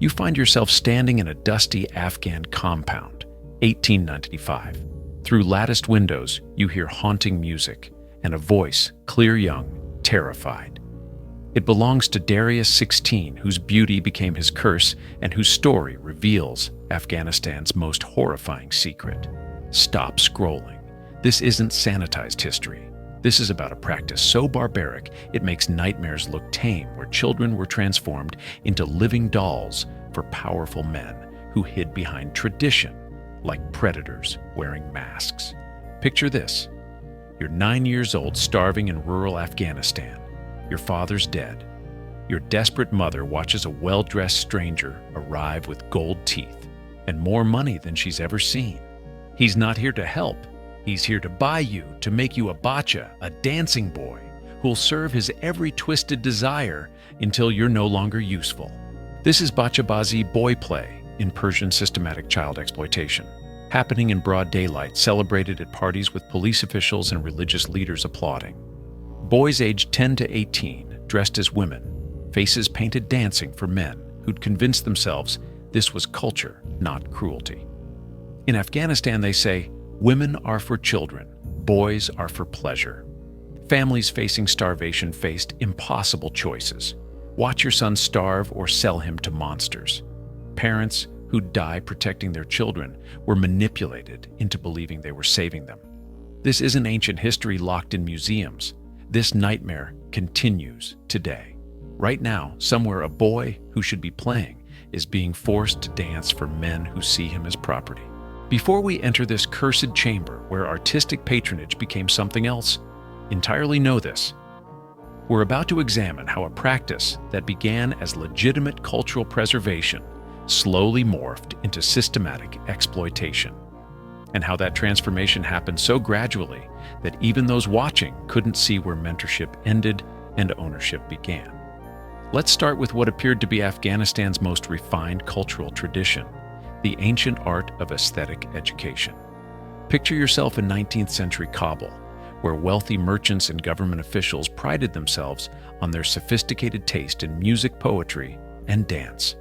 You find yourself standing in a dusty Afghan compound, 1895. Through latticed windows, you hear haunting music and a voice, clear young, terrified. It belongs to Darius 16, whose beauty became his curse and whose story reveals Afghanistan's most horrifying secret. Stop scrolling. This isn't sanitized history. This is about a practice so barbaric it makes nightmares look tame, where children were transformed into living dolls for powerful men who hid behind tradition, like predators wearing masks. Picture this. You're 9 years old, starving in rural Afghanistan. Your father's dead. Your desperate mother watches a well-dressed stranger arrive with gold teeth and more money than she's ever seen. He's not here to help. He's here to buy you, to make you a bacha, a dancing boy, who'll serve his every twisted desire until you're no longer useful. This is bacha bazi, boy play, in Persian systematic child exploitation, happening in broad daylight, celebrated at parties with police officials and religious leaders applauding. Boys aged 10 to 18, dressed as women, faces painted dancing for men who'd convinced themselves this was culture, not cruelty. In Afghanistan, they say, women are for children, boys are for pleasure. Families facing starvation faced impossible choices. Watch your son starve or sell him to monsters. Parents who'd die protecting their children were manipulated into believing they were saving them. This isn't ancient history locked in museums. This nightmare continues today. Right now, somewhere a boy who should be playing is being forced to dance for men who see him as property. Before we enter this cursed chamber where artistic patronage became something else, entirely know this. We're about to examine how a practice that began as legitimate cultural preservation slowly morphed into systematic exploitation, and how that transformation happened so gradually that even those watching couldn't see where mentorship ended and ownership began. Let's start with what appeared to be Afghanistan's most refined cultural tradition, the ancient art of aesthetic education. Picture yourself in 19th century Kabul, where wealthy merchants and government officials prided themselves on their sophisticated taste in music, poetry, and dance.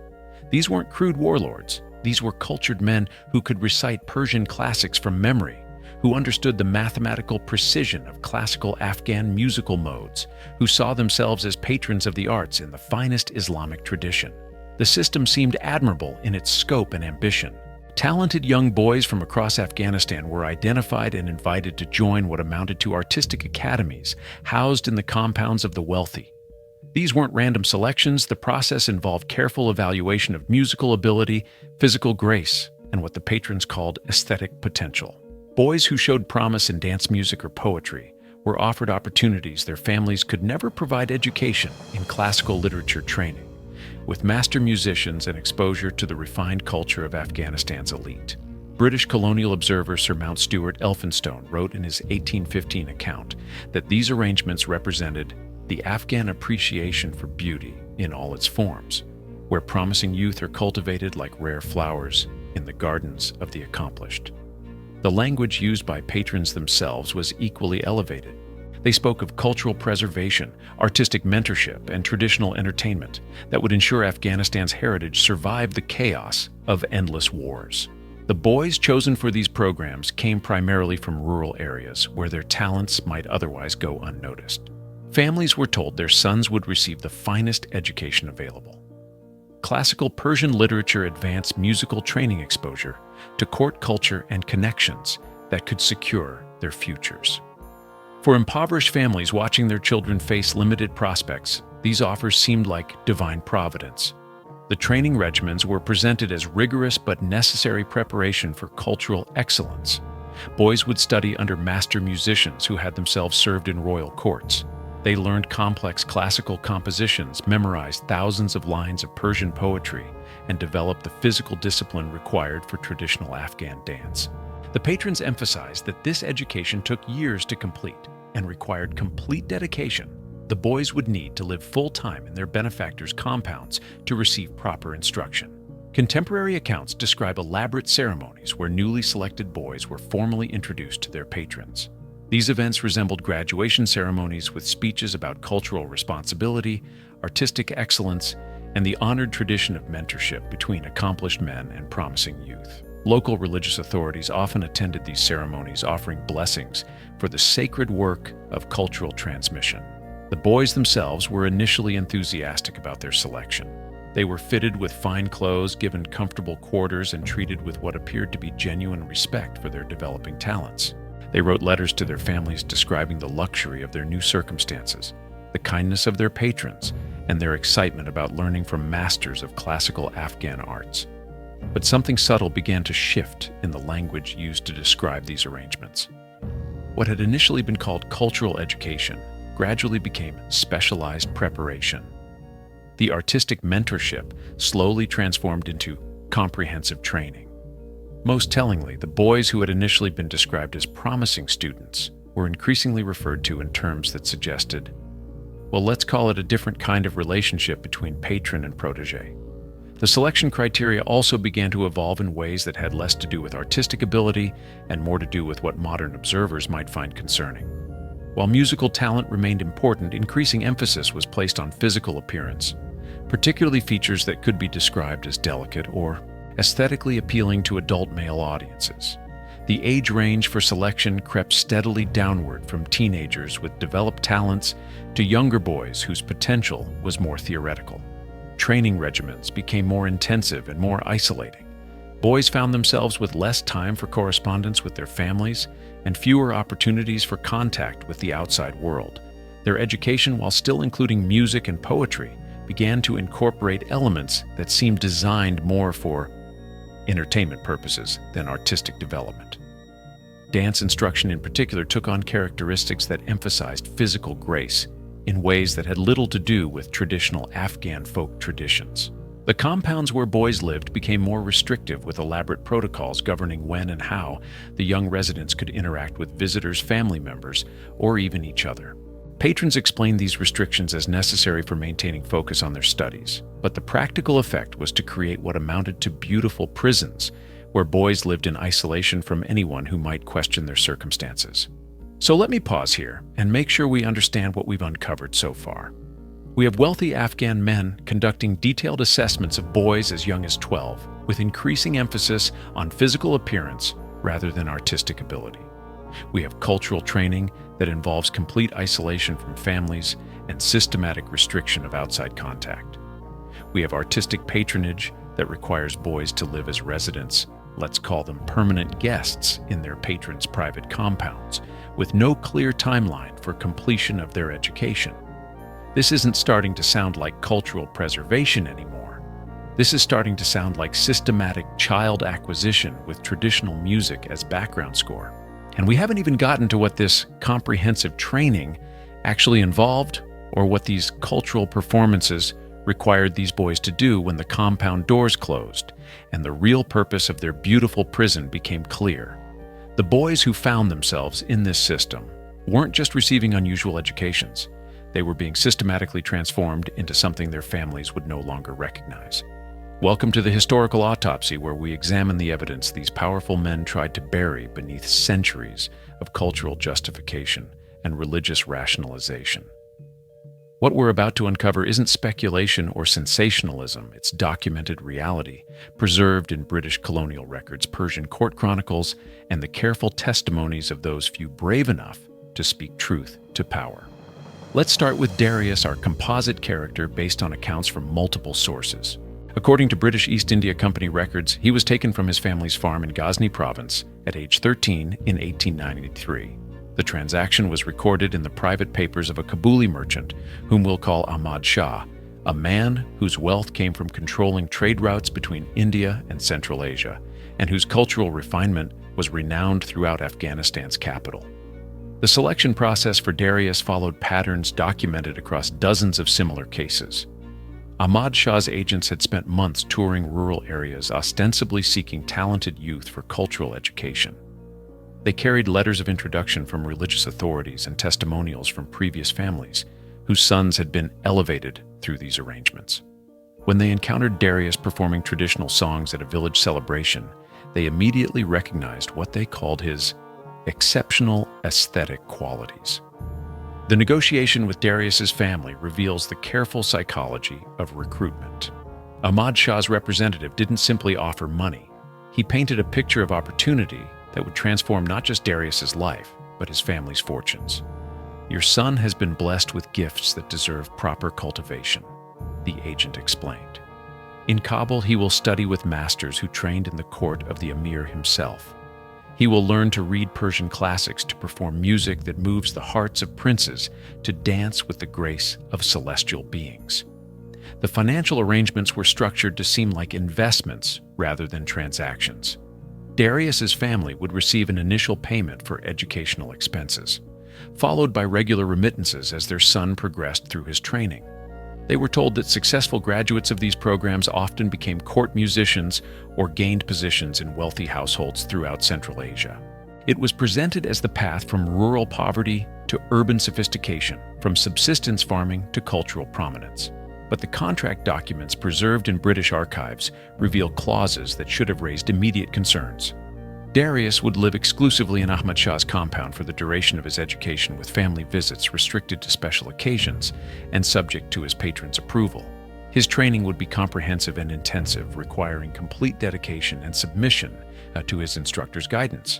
These weren't crude warlords. These were cultured men who could recite Persian classics from memory, who understood the mathematical precision of classical Afghan musical modes, who saw themselves as patrons of the arts in the finest Islamic tradition. The system seemed admirable in its scope and ambition. Talented young boys from across Afghanistan were identified and invited to join what amounted to artistic academies housed in the compounds of the wealthy. These weren't random selections. The process involved careful evaluation of musical ability, physical grace, and what the patrons called aesthetic potential. Boys who showed promise in dance music or poetry were offered opportunities their families could never provide: education in classical literature training, with master musicians and exposure to the refined culture of Afghanistan's elite. British colonial observer Sir Mount Stuart Elphinstone wrote in his 1815 account that these arrangements represented the Afghan appreciation for beauty in all its forms, where promising youth are cultivated like rare flowers in the gardens of the accomplished. The language used by patrons themselves was equally elevated. They spoke of cultural preservation, artistic mentorship, and traditional entertainment that would ensure Afghanistan's heritage survived the chaos of endless wars. The boys chosen for these programs came primarily from rural areas where their talents might otherwise go unnoticed. Families were told their sons would receive the finest education available. Classical Persian literature advanced musical training exposure to court culture and connections that could secure their futures. For impoverished families watching their children face limited prospects, these offers seemed like divine providence. The training regimens were presented as rigorous but necessary preparation for cultural excellence. Boys would study under master musicians who had themselves served in royal courts. They learned complex classical compositions, memorized thousands of lines of Persian poetry, and developed the physical discipline required for traditional Afghan dance. The patrons emphasized that this education took years to complete and required complete dedication. The boys would need to live full-time in their benefactors' compounds to receive proper instruction. Contemporary accounts describe elaborate ceremonies where newly selected boys were formally introduced to their patrons. These events resembled graduation ceremonies with speeches about cultural responsibility, artistic excellence, and the honored tradition of mentorship between accomplished men and promising youth. Local religious authorities often attended these ceremonies, offering blessings for the sacred work of cultural transmission. The boys themselves were initially enthusiastic about their selection. They were fitted with fine clothes, given comfortable quarters, and treated with what appeared to be genuine respect for their developing talents. They wrote letters to their families describing the luxury of their new circumstances, the kindness of their patrons, and their excitement about learning from masters of classical Afghan arts. But something subtle began to shift in the language used to describe these arrangements. What had initially been called cultural education gradually became specialized preparation. The artistic mentorship slowly transformed into comprehensive training. Most tellingly, the boys who had initially been described as promising students were increasingly referred to in terms that suggested, well, let's call it a different kind of relationship between patron and protege. The selection criteria also began to evolve in ways that had less to do with artistic ability and more to do with what modern observers might find concerning. While musical talent remained important, increasing emphasis was placed on physical appearance, particularly features that could be described as delicate or aesthetically appealing to adult male audiences. The age range for selection crept steadily downward from teenagers with developed talents to younger boys whose potential was more theoretical. Training regimens became more intensive and more isolating. Boys found themselves with less time for correspondence with their families and fewer opportunities for contact with the outside world. Their education, while still including music and poetry, began to incorporate elements that seemed designed more for entertainment purposes than artistic development. Dance instruction in particular took on characteristics that emphasized physical grace in ways that had little to do with traditional Afghan folk traditions. The compounds where boys lived became more restrictive, with elaborate protocols governing when and how the young residents could interact with visitors, family members, or even each other. Patrons explained these restrictions as necessary for maintaining focus on their studies, but the practical effect was to create what amounted to beautiful prisons, where boys lived in isolation from anyone who might question their circumstances. So let me pause here and make sure we understand what we've uncovered so far. We have wealthy Afghan men conducting detailed assessments of boys as young as 12, with increasing emphasis on physical appearance rather than artistic ability. We have cultural training that involves complete isolation from families and systematic restriction of outside contact. We have artistic patronage that requires boys to live as residents, let's call them permanent guests, in their patrons' private compounds, with no clear timeline for completion of their education. This isn't starting to sound like cultural preservation anymore. This is starting to sound like systematic child acquisition with traditional music as background score. And we haven't even gotten to what this comprehensive training actually involved, or what these cultural performances required these boys to do when the compound doors closed and the real purpose of their beautiful prison became clear. The boys who found themselves in this system weren't just receiving unusual educations. They were being systematically transformed into something their families would no longer recognize. Welcome to the historical autopsy, where we examine the evidence these powerful men tried to bury beneath centuries of cultural justification and religious rationalization. What we're about to uncover isn't speculation or sensationalism, it's documented reality, preserved in British colonial records, Persian court chronicles, and the careful testimonies of those few brave enough to speak truth to power. Let's start with Darius, our composite character based on accounts from multiple sources. According to British East India Company records, he was taken from his family's farm in Ghazni province at age 13 in 1893. The transaction was recorded in the private papers of a Kabuli merchant, whom we'll call Ahmad Shah, a man whose wealth came from controlling trade routes between India and Central Asia, and whose cultural refinement was renowned throughout Afghanistan's capital. The selection process for Darius followed patterns documented across dozens of similar cases. Ahmad Shah's agents had spent months touring rural areas, ostensibly seeking talented youth for cultural education. They carried letters of introduction from religious authorities and testimonials from previous families whose sons had been elevated through these arrangements. When they encountered Darius performing traditional songs at a village celebration, they immediately recognized what they called his exceptional aesthetic qualities. The negotiation with Darius's family reveals the careful psychology of recruitment. Ahmad Shah's representative didn't simply offer money. He painted a picture of opportunity that would transform not just Darius's life, but his family's fortunes. "Your son has been blessed with gifts that deserve proper cultivation," the agent explained. "In Kabul, he will study with masters who trained in the court of the emir himself. He will learn to read Persian classics, to perform music that moves the hearts of princes, to dance with the grace of celestial beings." The financial arrangements were structured to seem like investments rather than transactions. Darius's family would receive an initial payment for educational expenses, followed by regular remittances as their son progressed through his training. They were told that successful graduates of these programs often became court musicians or gained positions in wealthy households throughout Central Asia. It was presented as the path from rural poverty to urban sophistication, from subsistence farming to cultural prominence. But the contract documents preserved in British archives reveal clauses that should have raised immediate concerns. Darius would live exclusively in Ahmad Shah's compound for the duration of his education, with family visits restricted to special occasions and subject to his patron's approval. His training would be comprehensive and intensive, requiring complete dedication and submission to his instructor's guidance.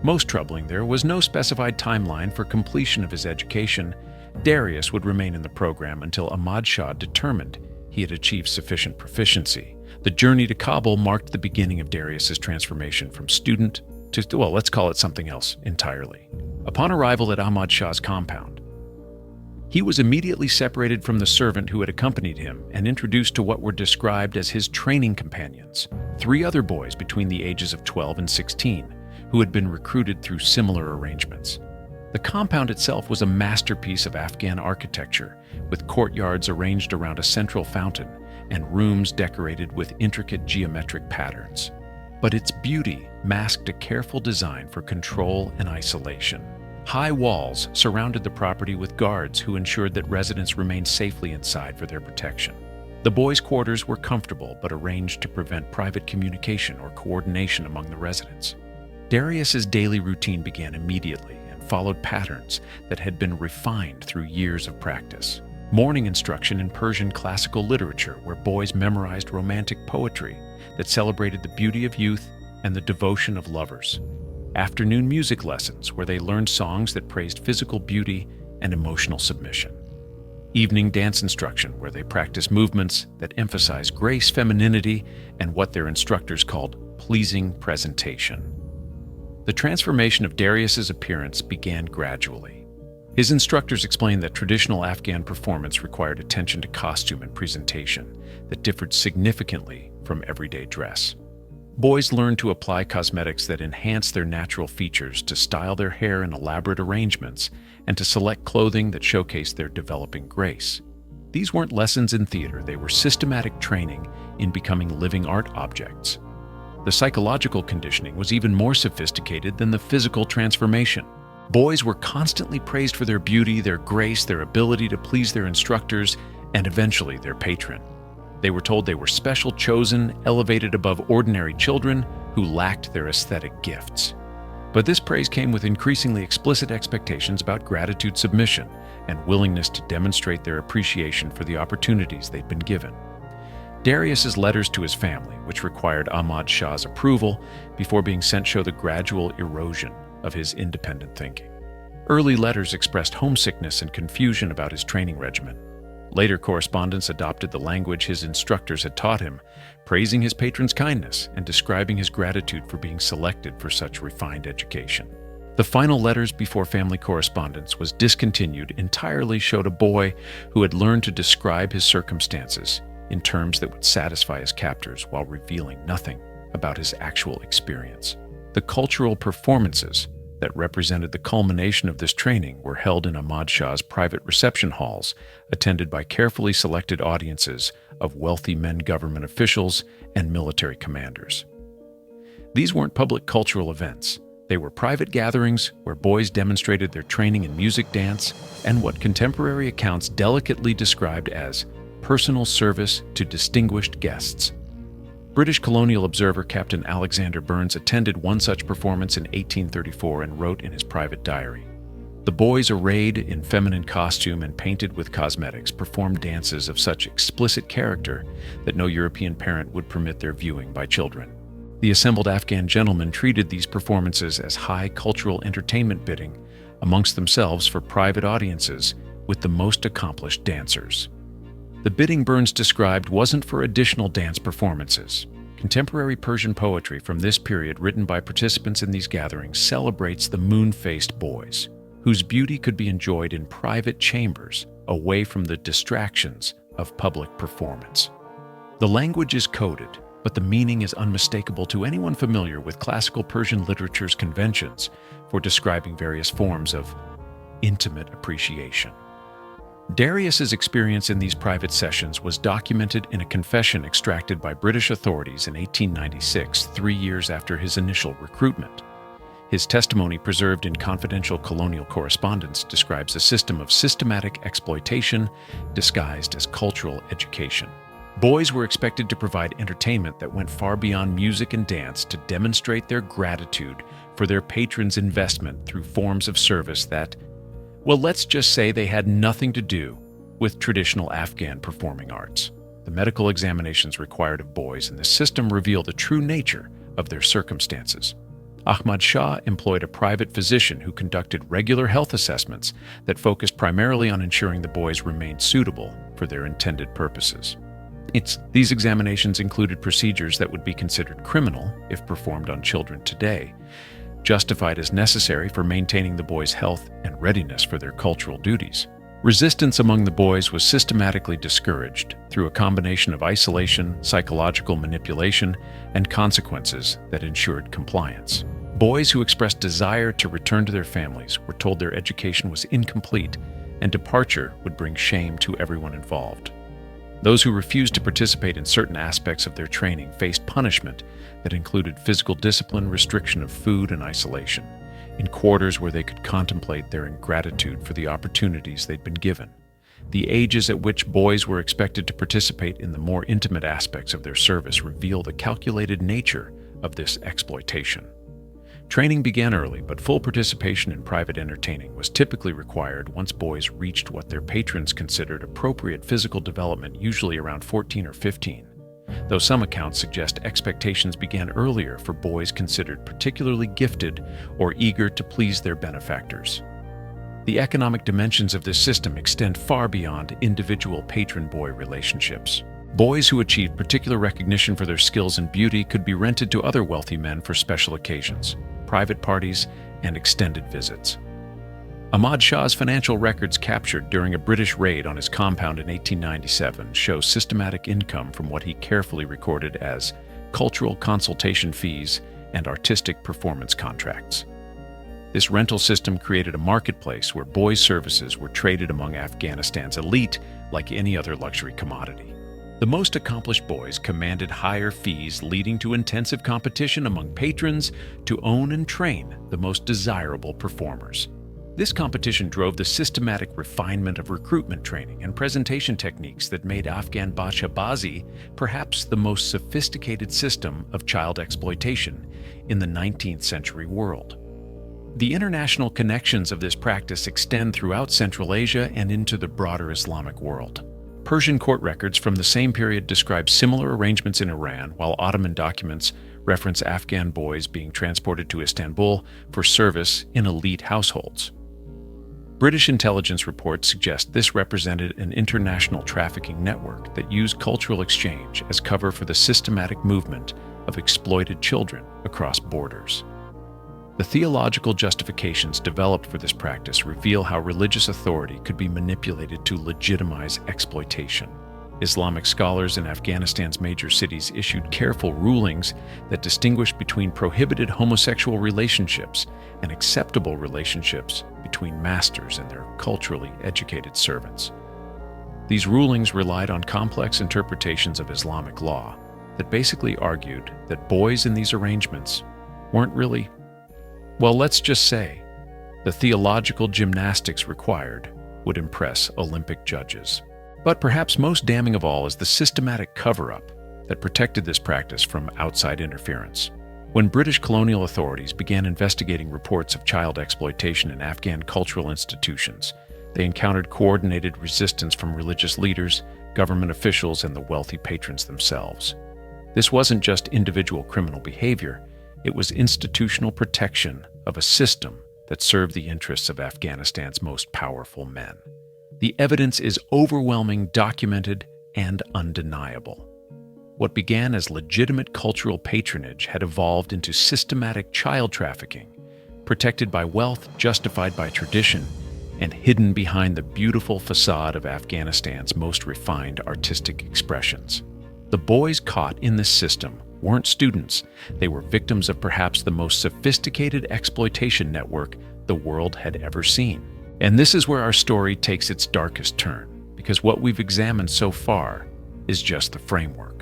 Most troubling, there was no specified timeline for completion of his education. Darius would remain in the program until Ahmad Shah determined he had achieved sufficient proficiency. The journey to Kabul marked the beginning of Darius's transformation from student to, well, let's call it something else entirely. Upon arrival at Ahmad Shah's compound, he was immediately separated from the servant who had accompanied him and introduced to what were described as his training companions, 3 other boys between the ages of 12 and 16, who had been recruited through similar arrangements. The compound itself was a masterpiece of Afghan architecture, with courtyards arranged around a central fountain and rooms decorated with intricate geometric patterns. But its beauty masked a careful design for control and isolation. High walls surrounded the property with guards who ensured that residents remained safely inside for their protection. The boys' quarters were comfortable but arranged to prevent private communication or coordination among the residents. Darius's daily routine began immediately and followed patterns that had been refined through years of practice. Morning instruction in Persian classical literature, where boys memorized romantic poetry that celebrated the beauty of youth and the devotion of lovers. Afternoon music lessons, where they learned songs that praised physical beauty and emotional submission. Evening dance instruction, where they practiced movements that emphasize grace, femininity, and what their instructors called pleasing presentation. The transformation of Darius's appearance began gradually. His instructors explained that traditional Afghan performance required attention to costume and presentation that differed significantly from everyday dress. Boys learned to apply cosmetics that enhanced their natural features, to style their hair in elaborate arrangements, and to select clothing that showcased their developing grace. These weren't lessons in theater, they were systematic training in becoming living art objects. The psychological conditioning was even more sophisticated than the physical transformation. Boys were constantly praised for their beauty, their grace, their ability to please their instructors, and eventually their patron. They were told they were special, chosen, elevated above ordinary children who lacked their aesthetic gifts. But this praise came with increasingly explicit expectations about gratitude, submission, and willingness to demonstrate their appreciation for the opportunities they'd been given. Darius's letters to his family, which required Ahmad Shah's approval before being sent, show the gradual erosion of his independent thinking. Early letters expressed homesickness and confusion about his training regimen. Later correspondence adopted the language his instructors had taught him, praising his patron's kindness and describing his gratitude for being selected for such refined education. The final letters before family correspondence was discontinued entirely showed a boy who had learned to describe his circumstances in terms that would satisfy his captors while revealing nothing about his actual experience. The cultural performances that represented the culmination of this training were held in Ahmad Shah's private reception halls, attended by carefully selected audiences of wealthy men, government officials, and military commanders. These weren't public cultural events. They were private gatherings where boys demonstrated their training in music, dance, and what contemporary accounts delicately described as personal service to distinguished guests. British colonial observer Captain Alexander Burns attended one such performance in 1834 and wrote in his private diary, The boys, arrayed in feminine costume and painted with cosmetics, performed dances of such explicit character that no European parent would permit their viewing by children. The assembled Afghan gentlemen treated these performances as high cultural entertainment, bidding amongst themselves for private audiences with the most accomplished dancers. The bidding Burns described wasn't for additional dance performances. Contemporary Persian poetry from this period, written by participants in these gatherings, celebrates the moon-faced boys, whose beauty could be enjoyed in private chambers, away from the distractions of public performance. The language is coded, but the meaning is unmistakable to anyone familiar with classical Persian literature's conventions for describing various forms of intimate appreciation. Darius's experience in these private sessions was documented in a confession extracted by British authorities in 1896, 3 years after his initial recruitment. His testimony, preserved in confidential colonial correspondence, describes a system of systematic exploitation disguised as cultural education. Boys were expected to provide entertainment that went far beyond music and dance to demonstrate their gratitude for their patrons' investment through forms of service that, well, let's just say they had nothing to do with traditional Afghan performing arts. The medical examinations required of boys in this system reveal the true nature of their circumstances. Ahmad Shah employed a private physician who conducted regular health assessments that focused primarily on ensuring the boys remained suitable for their intended purposes. These examinations included procedures that would be considered criminal if performed on children today, justified as necessary for maintaining the boys' health and readiness for their cultural duties. Resistance among the boys was systematically discouraged through a combination of isolation, psychological manipulation, and consequences that ensured compliance. Boys who expressed desire to return to their families were told their education was incomplete and departure would bring shame to everyone involved. Those who refused to participate in certain aspects of their training faced punishment that included physical discipline, restriction of food, and isolation, in quarters where they could contemplate their ingratitude for the opportunities they'd been given. The ages at which boys were expected to participate in the more intimate aspects of their service reveal the calculated nature of this exploitation. Training began early, but full participation in private entertaining was typically required once boys reached what their patrons considered appropriate physical development, usually around 14 or 15. Though some accounts suggest expectations began earlier for boys considered particularly gifted or eager to please their benefactors. The economic dimensions of this system extend far beyond individual patron-boy relationships. Boys who achieved particular recognition for their skills and beauty could be rented to other wealthy men for special occasions, private parties, and extended visits. Ahmad Shah's financial records captured during a British raid on his compound in 1897 show systematic income from what he carefully recorded as cultural consultation fees and artistic performance contracts. This rental system created a marketplace where boys' services were traded among Afghanistan's elite like any other luxury commodity. The most accomplished boys commanded higher fees, leading to intensive competition among patrons to own and train the most desirable performers. This competition drove the systematic refinement of recruitment training and presentation techniques that made Afghan bazi perhaps the most sophisticated system of child exploitation in the 19th century world. The international connections of this practice extend throughout Central Asia and into the broader Islamic world. Persian court records from the same period describe similar arrangements in Iran, while Ottoman documents reference Afghan boys being transported to Istanbul for service in elite households. British intelligence reports suggest this represented an international trafficking network that used cultural exchange as cover for the systematic movement of exploited children across borders. The theological justifications developed for this practice reveal how religious authority could be manipulated to legitimize exploitation. Islamic scholars in Afghanistan's major cities issued careful rulings that distinguished between prohibited homosexual relationships and acceptable relationships between masters and their culturally educated servants. These rulings relied on complex interpretations of Islamic law that basically argued that boys in these arrangements weren't really, well, let's just say, the theological gymnastics required would impress Olympic judges. But perhaps most damning of all is the systematic cover-up that protected this practice from outside interference. When British colonial authorities began investigating reports of child exploitation in Afghan cultural institutions, they encountered coordinated resistance from religious leaders, government officials, and the wealthy patrons themselves. This wasn't just individual criminal behavior, it was institutional protection of a system that served the interests of Afghanistan's most powerful men. The evidence is overwhelming, documented, and undeniable. What began as legitimate cultural patronage had evolved into systematic child trafficking, protected by wealth, justified by tradition, and hidden behind the beautiful facade of Afghanistan's most refined artistic expressions. The boys caught in this system weren't students, they were victims of perhaps the most sophisticated exploitation network the world had ever seen. And this is where our story takes its darkest turn, because what we've examined so far is just the framework.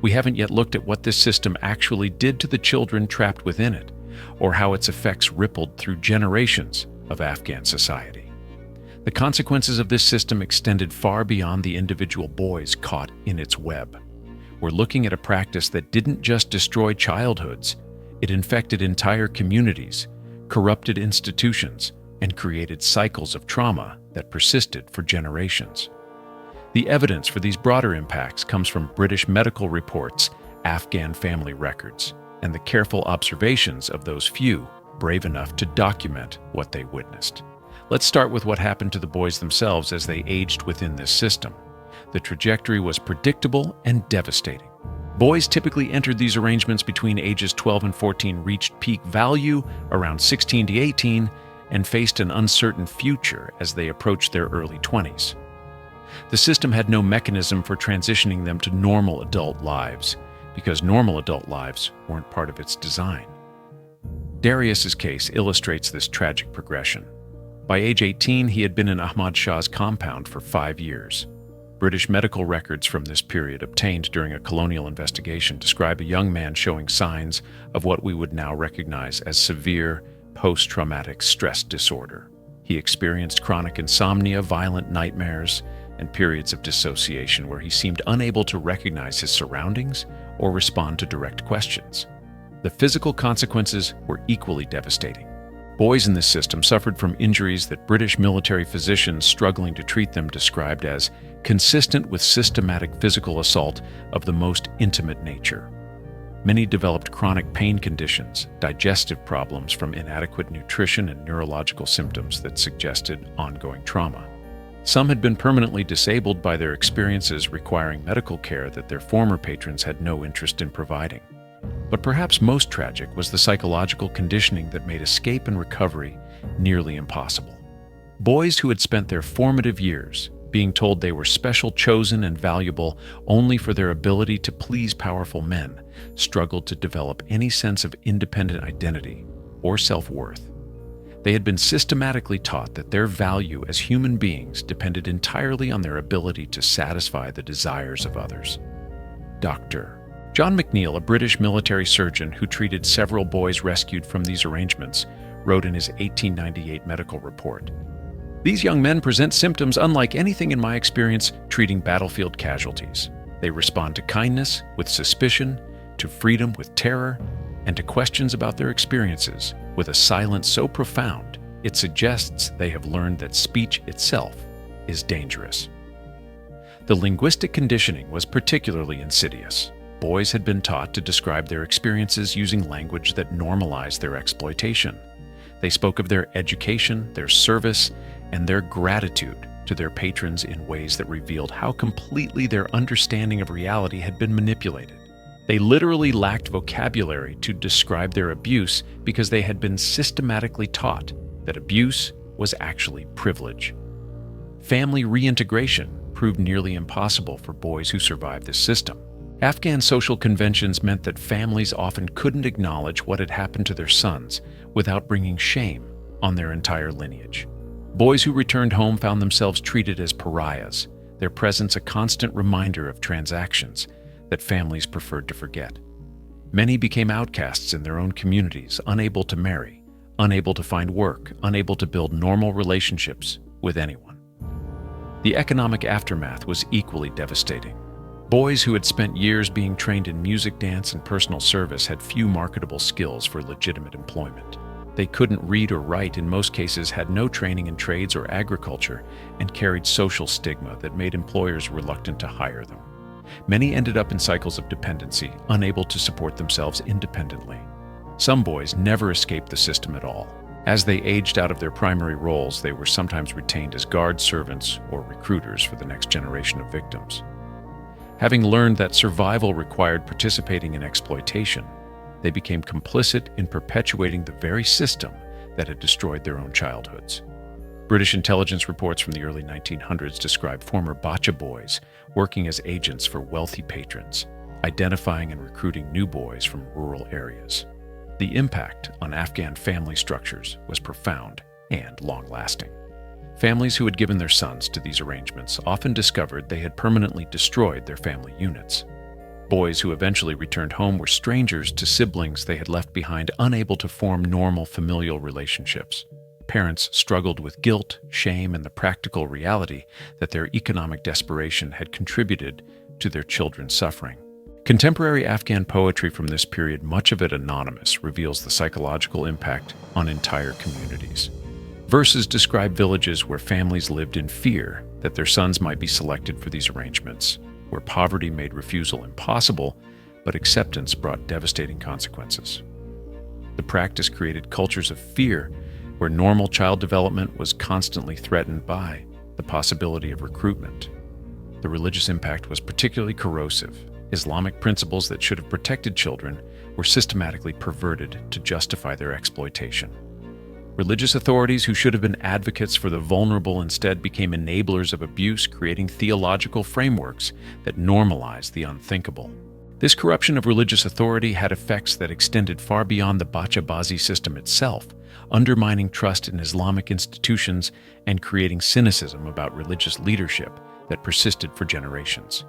We haven't yet looked at what this system actually did to the children trapped within it, or how its effects rippled through generations of Afghan society. The consequences of this system extended far beyond the individual boys caught in its web. We're looking at a practice that didn't just destroy childhoods, it infected entire communities, corrupted institutions, and created cycles of trauma that persisted for generations. The evidence for these broader impacts comes from British medical reports, Afghan family records, and the careful observations of those few brave enough to document what they witnessed. Let's start with what happened to the boys themselves as they aged within this system. The trajectory was predictable and devastating. Boys typically entered these arrangements between ages 12 and 14, reached peak value around 16 to 18, and faced an uncertain future as they approached their early 20s. The system had no mechanism for transitioning them to normal adult lives, because normal adult lives weren't part of its design. Darius's case illustrates this tragic progression. By age 18, he had been in Ahmad Shah's compound for 5 years. British medical records from this period obtained during a colonial investigation describe a young man showing signs of what we would now recognize as severe post-traumatic stress disorder. He experienced chronic insomnia, violent nightmares, and periods of dissociation where he seemed unable to recognize his surroundings or respond to direct questions. The physical consequences were equally devastating. Boys in this system suffered from injuries that British military physicians struggling to treat them described as consistent with systematic physical assault of the most intimate nature. Many developed chronic pain conditions, digestive problems from inadequate nutrition, and neurological symptoms that suggested ongoing trauma. Some had been permanently disabled by their experiences, requiring medical care that their former patrons had no interest in providing. But perhaps most tragic was the psychological conditioning that made escape and recovery nearly impossible. Boys who had spent their formative years being told they were special, chosen, and valuable only for their ability to please powerful men struggled to develop any sense of independent identity or self-worth. They had been systematically taught that their value as human beings depended entirely on their ability to satisfy the desires of others. Dr. John McNeill, a British military surgeon who treated several boys rescued from these arrangements, wrote in his 1898 medical report, "These young men present symptoms unlike anything in my experience treating battlefield casualties. They respond to kindness with suspicion, to freedom with terror, and to questions about their experiences with a silence so profound it suggests they have learned that speech itself is dangerous." The linguistic conditioning was particularly insidious. Boys had been taught to describe their experiences using language that normalized their exploitation. They spoke of their education, their service, and their gratitude to their patrons in ways that revealed how completely their understanding of reality had been manipulated. They literally lacked vocabulary to describe their abuse because they had been systematically taught that abuse was actually privilege. Family reintegration proved nearly impossible for boys who survived this system. Afghan social conventions meant that families often couldn't acknowledge what had happened to their sons without bringing shame on their entire lineage. Boys who returned home found themselves treated as pariahs, their presence a constant reminder of transactions that families preferred to forget. Many became outcasts in their own communities, unable to marry, unable to find work, unable to build normal relationships with anyone. The economic aftermath was equally devastating. Boys who had spent years being trained in music, dance, and personal service had few marketable skills for legitimate employment. They couldn't read or write, in most cases had no training in trades or agriculture, and carried social stigma that made employers reluctant to hire them. Many ended up in cycles of dependency, unable to support themselves independently. Some boys never escaped the system at all. As they aged out of their primary roles, they were sometimes retained as guard servants or recruiters for the next generation of victims. Having learned that survival required participating in exploitation, they became complicit in perpetuating the very system that had destroyed their own childhoods. British intelligence reports from the early 1900s describe former bacha boys working as agents for wealthy patrons, identifying and recruiting new boys from rural areas. The impact on Afghan family structures was profound and long-lasting. Families who had given their sons to these arrangements often discovered they had permanently destroyed their family units. Boys who eventually returned home were strangers to siblings they had left behind, unable to form normal familial relationships. Parents struggled with guilt, shame, and the practical reality that their economic desperation had contributed to their children's suffering. Contemporary Afghan poetry from this period, much of it anonymous, reveals the psychological impact on entire communities. Verses describe villages where families lived in fear that their sons might be selected for these arrangements, where poverty made refusal impossible, but acceptance brought devastating consequences. The practice created cultures of fear, where normal child development was constantly threatened by the possibility of recruitment. The religious impact was particularly corrosive. Islamic principles that should have protected children were systematically perverted to justify their exploitation. Religious authorities who should have been advocates for the vulnerable instead became enablers of abuse, creating theological frameworks that normalized the unthinkable. This corruption of religious authority had effects that extended far beyond the bazi system itself, undermining trust in Islamic institutions and creating cynicism about religious leadership that persisted for generations.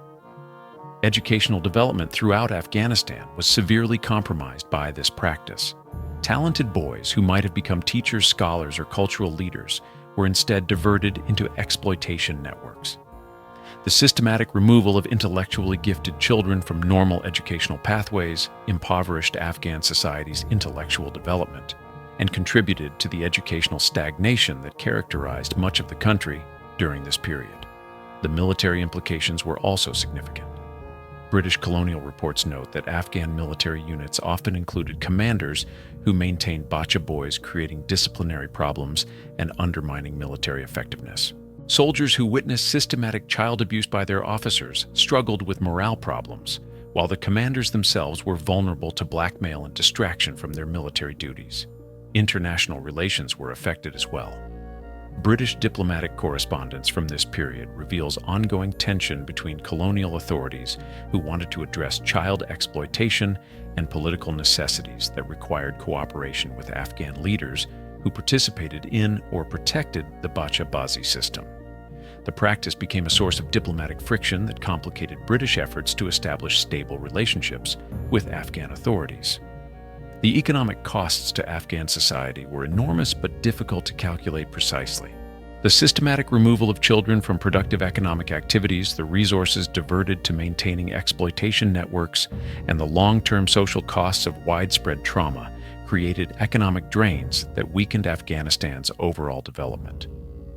Educational development throughout Afghanistan was severely compromised by this practice. Talented boys who might have become teachers, scholars, or cultural leaders were instead diverted into exploitation networks. The systematic removal of intellectually gifted children from normal educational pathways impoverished Afghan society's intellectual development and contributed to the educational stagnation that characterized much of the country during this period. The military implications were also significant. British colonial reports note that Afghan military units often included commanders who maintained bacha boys, creating disciplinary problems and undermining military effectiveness. Soldiers who witnessed systematic child abuse by their officers struggled with morale problems, while the commanders themselves were vulnerable to blackmail and distraction from their military duties. International relations were affected as well. British diplomatic correspondence from this period reveals ongoing tension between colonial authorities who wanted to address child exploitation and political necessities that required cooperation with Afghan leaders who participated in or protected the bazi system. The practice became a source of diplomatic friction that complicated British efforts to establish stable relationships with Afghan authorities. The economic costs to Afghan society were enormous but difficult to calculate precisely. The systematic removal of children from productive economic activities, the resources diverted to maintaining exploitation networks, and the long-term social costs of widespread trauma created economic drains that weakened Afghanistan's overall development.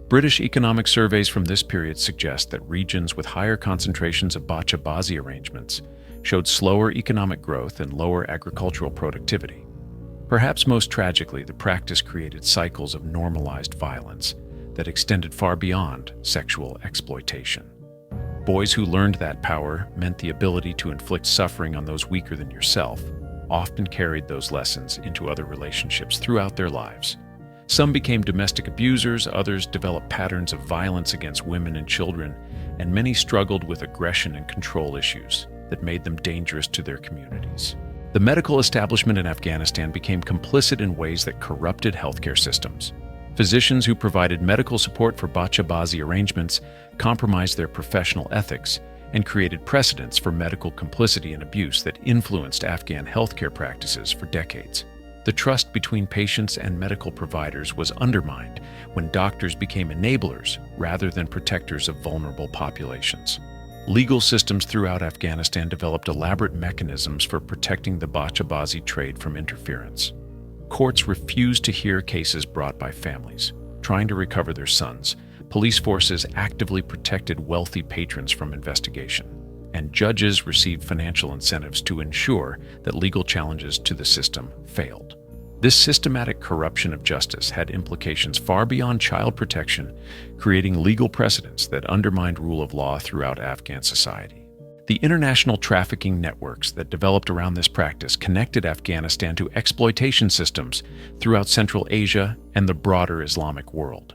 British economic surveys from this period suggest that regions with higher concentrations of bazi arrangements showed slower economic growth and lower agricultural productivity. Perhaps most tragically, the practice created cycles of normalized violence that extended far beyond sexual exploitation. Boys who learned that power meant the ability to inflict suffering on those weaker than yourself often carried those lessons into other relationships throughout their lives. Some became domestic abusers, others developed patterns of violence against women and children, and many struggled with aggression and control issues that made them dangerous to their communities. The medical establishment in Afghanistan became complicit in ways that corrupted healthcare systems. Physicians who provided medical support for bazi arrangements compromised their professional ethics and created precedents for medical complicity and abuse that influenced Afghan healthcare practices for decades. The trust between patients and medical providers was undermined when doctors became enablers rather than protectors of vulnerable populations. Legal systems throughout Afghanistan developed elaborate mechanisms for protecting the bazi trade from interference. Courts refused to hear cases brought by families trying to recover their sons. Police forces actively protected wealthy patrons from investigation, and judges received financial incentives to ensure that legal challenges to the system failed. This systematic corruption of justice had implications far beyond child protection, creating legal precedents that undermined rule of law throughout Afghan society. The international trafficking networks that developed around this practice connected Afghanistan to exploitation systems throughout Central Asia and the broader Islamic world.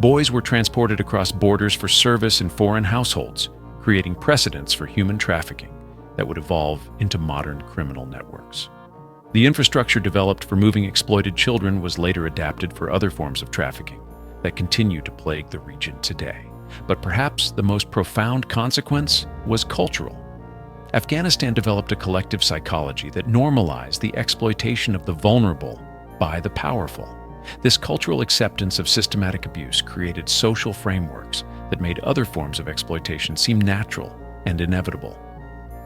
Boys were transported across borders for service in foreign households, creating precedents for human trafficking that would evolve into modern criminal networks. The infrastructure developed for moving exploited children was later adapted for other forms of trafficking that continue to plague the region today. But perhaps the most profound consequence was cultural. Afghanistan developed a collective psychology that normalized the exploitation of the vulnerable by the powerful. This cultural acceptance of systematic abuse created social frameworks that made other forms of exploitation seem natural and inevitable.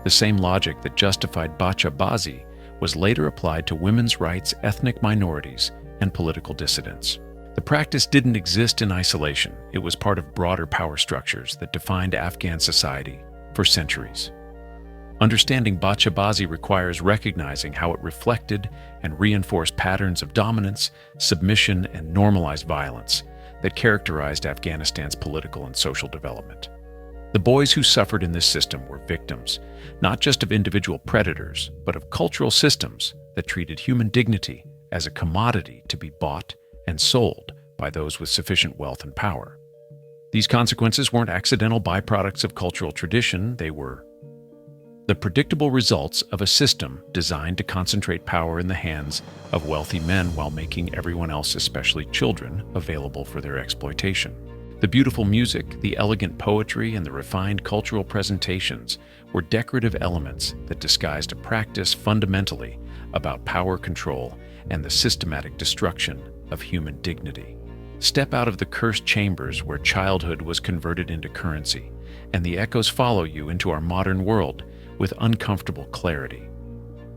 The same logic that justified bazi was later applied to women's rights, ethnic minorities, and political dissidents. The practice didn't exist in isolation. It was part of broader power structures that defined Afghan society for centuries. Understanding bazi requires recognizing how it reflected and reinforced patterns of dominance, submission, and normalized violence that characterized Afghanistan's political and social development. The boys who suffered in this system were victims, not just of individual predators, but of cultural systems that treated human dignity as a commodity to be bought and sold by those with sufficient wealth and power. These consequences weren't accidental byproducts of cultural tradition. They were the predictable results of a system designed to concentrate power in the hands of wealthy men while making everyone else, especially children, available for their exploitation. The beautiful music, the elegant poetry, and the refined cultural presentations were decorative elements that disguised a practice fundamentally about power control and the systematic destruction of human dignity. Step out of the cursed chambers where childhood was converted into currency, and the echoes follow you into our modern world with uncomfortable clarity.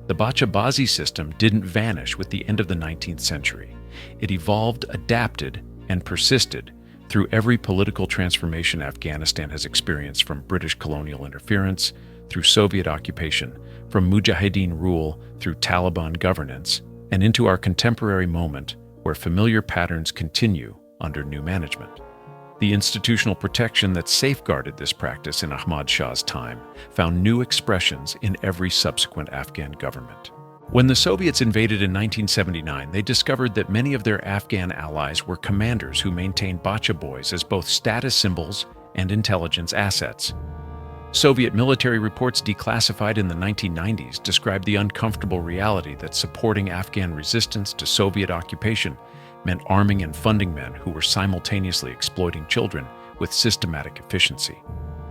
The bazi system didn't vanish with the end of the 19th century. It evolved, adapted, and persisted through every political transformation Afghanistan has experienced, from British colonial interference through Soviet occupation, from Mujahideen rule through Taliban governance, and into our contemporary moment where familiar patterns continue under new management. The institutional protection that safeguarded this practice in Ahmad Shah's time found new expressions in every subsequent Afghan government. When the Soviets invaded in 1979, they discovered that many of their Afghan allies were commanders who maintained bacha boys as both status symbols and intelligence assets. Soviet military reports declassified in the 1990s described the uncomfortable reality that supporting Afghan resistance to Soviet occupation meant arming and funding men who were simultaneously exploiting children with systematic efficiency.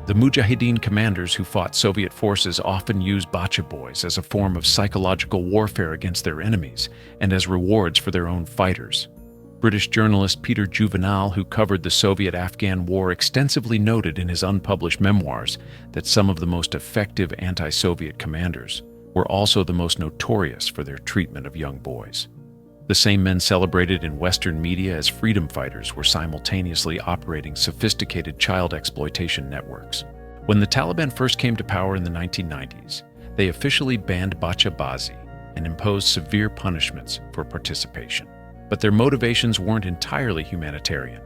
The Mujahideen commanders who fought Soviet forces often used bacha boys as a form of psychological warfare against their enemies and as rewards for their own fighters. British journalist Peter Juvenal, who covered the Soviet-Afghan War, extensively noted in his unpublished memoirs that some of the most effective anti-Soviet commanders were also the most notorious for their treatment of young boys. The same men celebrated in Western media as freedom fighters were simultaneously operating sophisticated child exploitation networks. When the Taliban first came to power in the 1990s, they officially banned bazi and imposed severe punishments for participation. But their motivations weren't entirely humanitarian.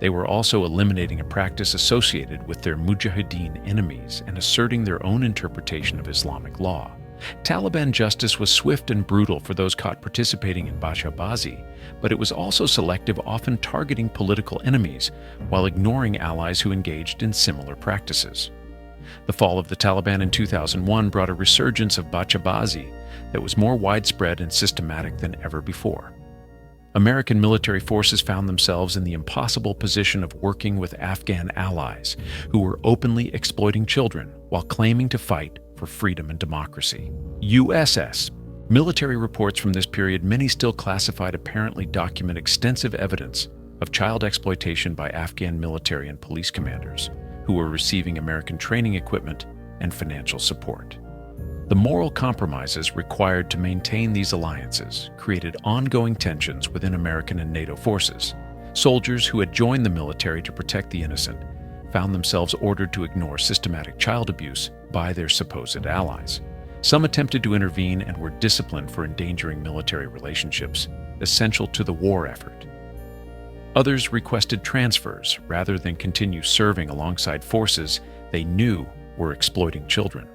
They were also eliminating a practice associated with their Mujahideen enemies and asserting their own interpretation of Islamic law. Taliban justice was swift and brutal for those caught participating in bazi, but it was also selective, often targeting political enemies while ignoring allies who engaged in similar practices. The fall of the Taliban in 2001 brought a resurgence of bazi that was more widespread and systematic than ever before. American military forces found themselves in the impossible position of working with Afghan allies who were openly exploiting children while claiming to fight for freedom and democracy. USS. Military reports from this period, many still classified, apparently document extensive evidence of child exploitation by Afghan military and police commanders, who were receiving American training equipment and financial support. The moral compromises required to maintain these alliances created ongoing tensions within American and NATO forces. Soldiers who had joined the military to protect the innocent found themselves ordered to ignore systematic child abuse by their supposed allies. Some attempted to intervene and were disciplined for endangering military relationships, essential to the war effort. Others requested transfers rather than continue serving alongside forces they knew were exploiting children.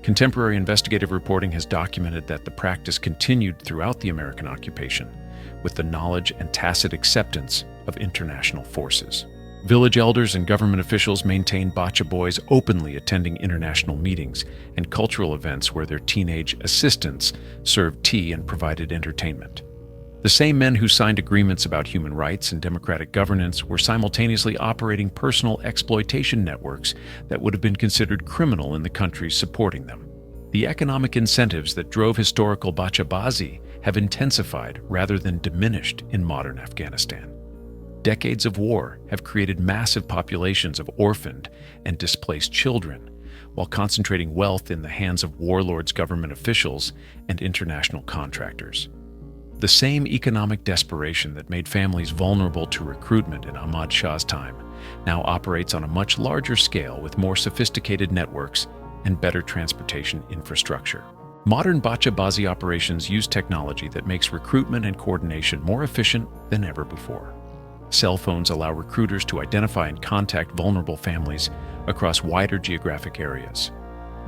Contemporary investigative reporting has documented that the practice continued throughout the American occupation, with the knowledge and tacit acceptance of international forces. Village elders and government officials maintained bacha boys openly attending international meetings and cultural events where their teenage assistants served tea and provided entertainment. The same men who signed agreements about human rights and democratic governance were simultaneously operating personal exploitation networks that would have been considered criminal in the countries supporting them. The economic incentives that drove historical bazi have intensified rather than diminished in modern Afghanistan. Decades of war have created massive populations of orphaned and displaced children, while concentrating wealth in the hands of warlords, government officials, and international contractors. The same economic desperation that made families vulnerable to recruitment in Ahmad Shah's time now operates on a much larger scale with more sophisticated networks and better transportation infrastructure. Modern bazi operations use technology that makes recruitment and coordination more efficient than ever before. Cell phones allow recruiters to identify and contact vulnerable families across wider geographic areas.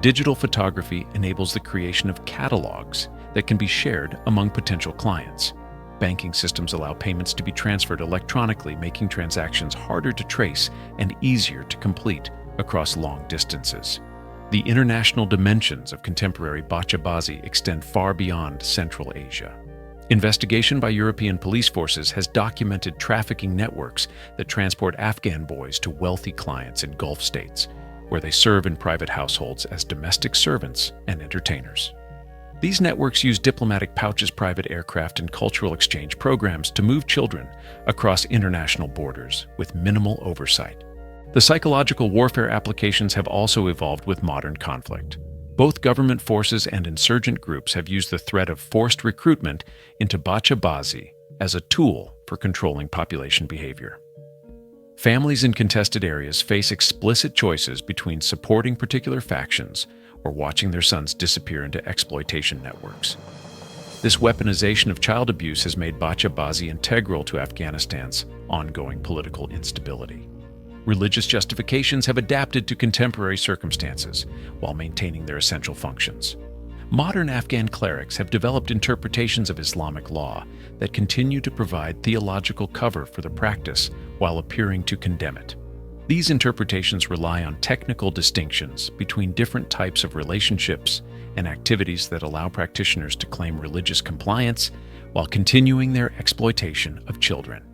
Digital photography enables the creation of catalogs that can be shared among potential clients. Banking systems allow payments to be transferred electronically, making transactions harder to trace and easier to complete across long distances. The international dimensions of contemporary bazi extend far beyond Central Asia. Investigation by European police forces has documented trafficking networks that transport Afghan boys to wealthy clients in Gulf states, where they serve in private households as domestic servants and entertainers. These networks use diplomatic pouches, private aircraft, and cultural exchange programs to move children across international borders with minimal oversight. The psychological warfare applications have also evolved with modern conflict. Both government forces and insurgent groups have used the threat of forced recruitment into bazi as a tool for controlling population behavior. Families in contested areas face explicit choices between supporting particular factions or watching their sons disappear into exploitation networks. This weaponization of child abuse has made bazi integral to Afghanistan's ongoing political instability. Religious justifications have adapted to contemporary circumstances while maintaining their essential functions. Modern Afghan clerics have developed interpretations of Islamic law that continue to provide theological cover for the practice while appearing to condemn it. These interpretations rely on technical distinctions between different types of relationships and activities that allow practitioners to claim religious compliance while continuing their exploitation of children.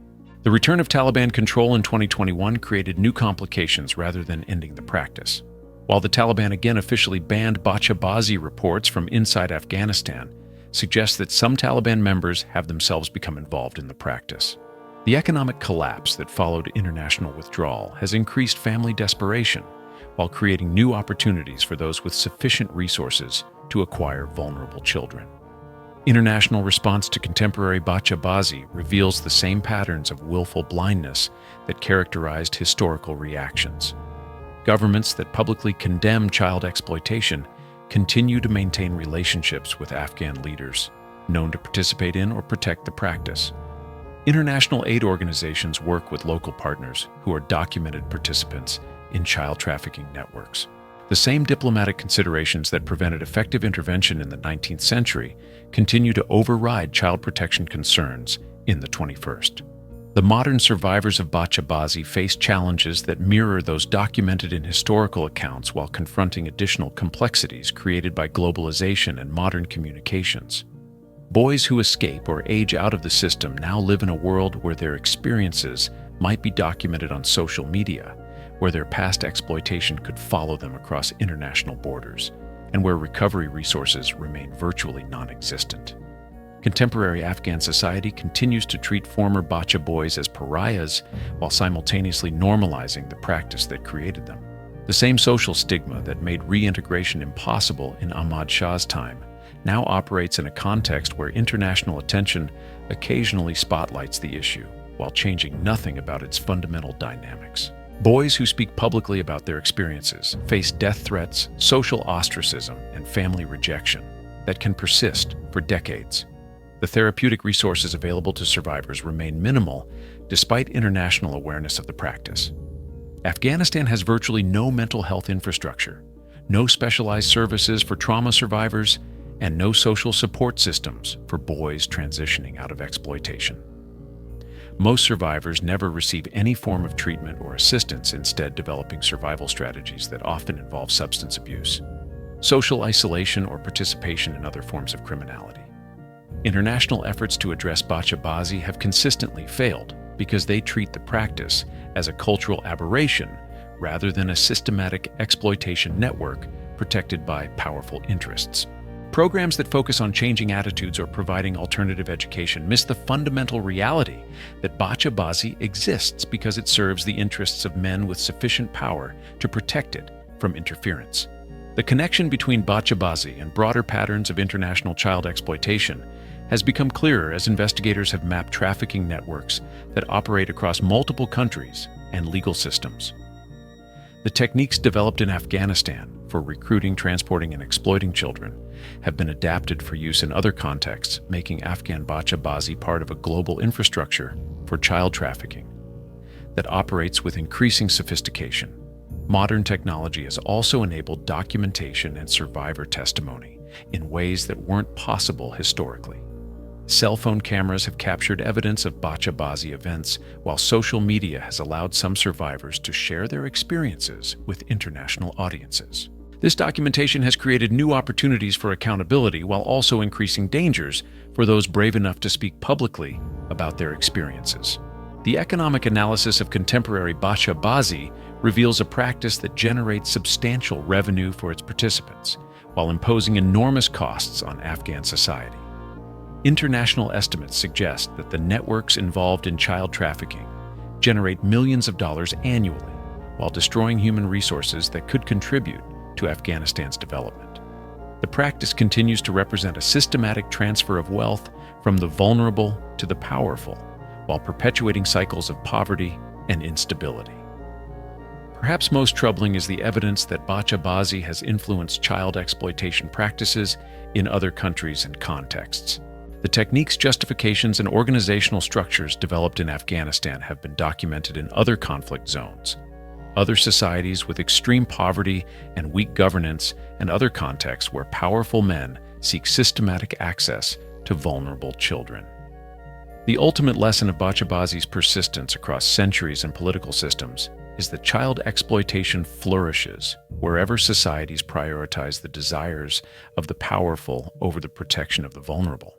The return of Taliban control in 2021 created new complications rather than ending the practice. While the Taliban again officially banned bazi reports from inside Afghanistan, suggests that some Taliban members have themselves become involved in the practice. The economic collapse that followed international withdrawal has increased family desperation, while creating new opportunities for those with sufficient resources to acquire vulnerable children. International response to contemporary bazi reveals the same patterns of willful blindness that characterized historical reactions. Governments that publicly condemn child exploitation continue to maintain relationships with Afghan leaders, known to participate in or protect the practice. International aid organizations work with local partners who are documented participants in child trafficking networks. The same diplomatic considerations that prevented effective intervention in the 19th century continue to override child protection concerns in the 21st. The modern survivors of bazi face challenges that mirror those documented in historical accounts while confronting additional complexities created by globalization and modern communications. Boys who escape or age out of the system now live in a world where their experiences might be documented on social media, where their past exploitation could follow them across international borders, and where recovery resources remain virtually non-existent. Contemporary Afghan society continues to treat former bacha boys as pariahs while simultaneously normalizing the practice that created them. The same social stigma that made reintegration impossible in Ahmad Shah's time now operates in a context where international attention occasionally spotlights the issue, while changing nothing about its fundamental dynamics. Boys who speak publicly about their experiences face death threats, social ostracism, and family rejection that can persist for decades. The therapeutic resources available to survivors remain minimal despite international awareness of the practice. Afghanistan has virtually no mental health infrastructure, no specialized services for trauma survivors, and no social support systems for boys transitioning out of exploitation. Most survivors never receive any form of treatment or assistance, instead developing survival strategies that often involve substance abuse, social isolation, or participation in other forms of criminality. International efforts to address bazi have consistently failed because they treat the practice as a cultural aberration rather than a systematic exploitation network protected by powerful interests. Programs that focus on changing attitudes or providing alternative education miss the fundamental reality that bazi exists because it serves the interests of men with sufficient power to protect it from interference. The connection between bazi and broader patterns of international child exploitation has become clearer as investigators have mapped trafficking networks that operate across multiple countries and legal systems. The techniques developed in Afghanistan for recruiting, transporting, and exploiting children have been adapted for use in other contexts, making Afghan bazi part of a global infrastructure for child trafficking that operates with increasing sophistication. Modern technology has also enabled documentation and survivor testimony in ways that weren't possible historically. Cell phone cameras have captured evidence of bazi events, while social media has allowed some survivors to share their experiences with international audiences. This documentation has created new opportunities for accountability while also increasing dangers for those brave enough to speak publicly about their experiences. The economic analysis of contemporary bazi reveals a practice that generates substantial revenue for its participants, while imposing enormous costs on Afghan society. International estimates suggest that the networks involved in child trafficking generate millions of dollars annually, while destroying human resources that could contribute to Afghanistan's development. The practice continues to represent a systematic transfer of wealth from the vulnerable to the powerful, while perpetuating cycles of poverty and instability. Perhaps most troubling is the evidence that bazi has influenced child exploitation practices in other countries and contexts. The techniques, justifications, and organizational structures developed in Afghanistan have been documented in other conflict zones, other societies with extreme poverty and weak governance, and other contexts where powerful men seek systematic access to vulnerable children. The ultimate lesson of bazi's persistence across centuries and political systems is that child exploitation flourishes wherever societies prioritize the desires of the powerful over the protection of the vulnerable.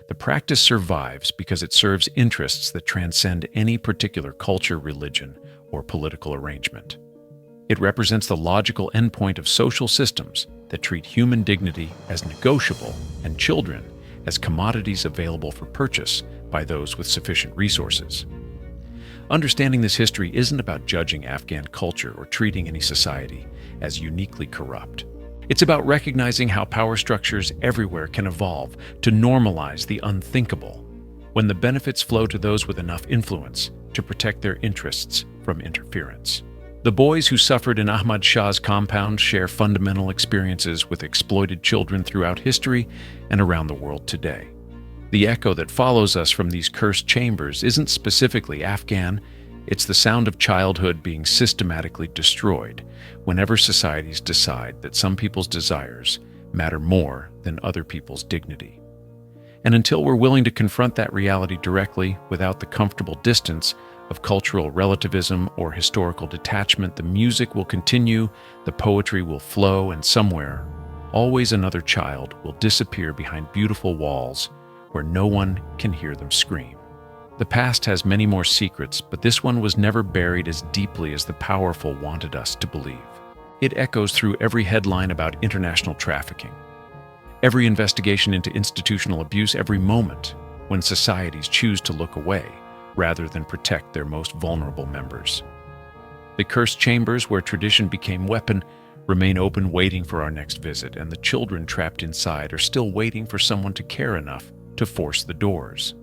The practice survives because it serves interests that transcend any particular culture, religion, or political arrangement. It represents the logical endpoint of social systems that treat human dignity as negotiable and children as commodities available for purchase by those with sufficient resources. Understanding this history isn't about judging Afghan culture or treating any society as uniquely corrupt. It's about recognizing how power structures everywhere can evolve to normalize the unthinkable, when the benefits flow to those with enough influence to protect their interests from interference. The boys who suffered in Ahmad Shah's compound share fundamental experiences with exploited children throughout history and around the world today. The echo that follows us from these cursed chambers isn't specifically Afghan. It's the sound of childhood being systematically destroyed whenever societies decide that some people's desires matter more than other people's dignity. And until we're willing to confront that reality directly without the comfortable distance of cultural relativism or historical detachment, the music will continue, the poetry will flow, and somewhere, always another child will disappear behind beautiful walls where no one can hear them scream. The past has many more secrets, but this one was never buried as deeply as the powerful wanted us to believe. It echoes through every headline about international trafficking, Every investigation into institutional abuse, every moment when societies choose to look away rather than protect their most vulnerable members. The cursed chambers where tradition became weapon remain open, waiting for our next visit, and the children trapped inside are still waiting for someone to care enough to force the doors.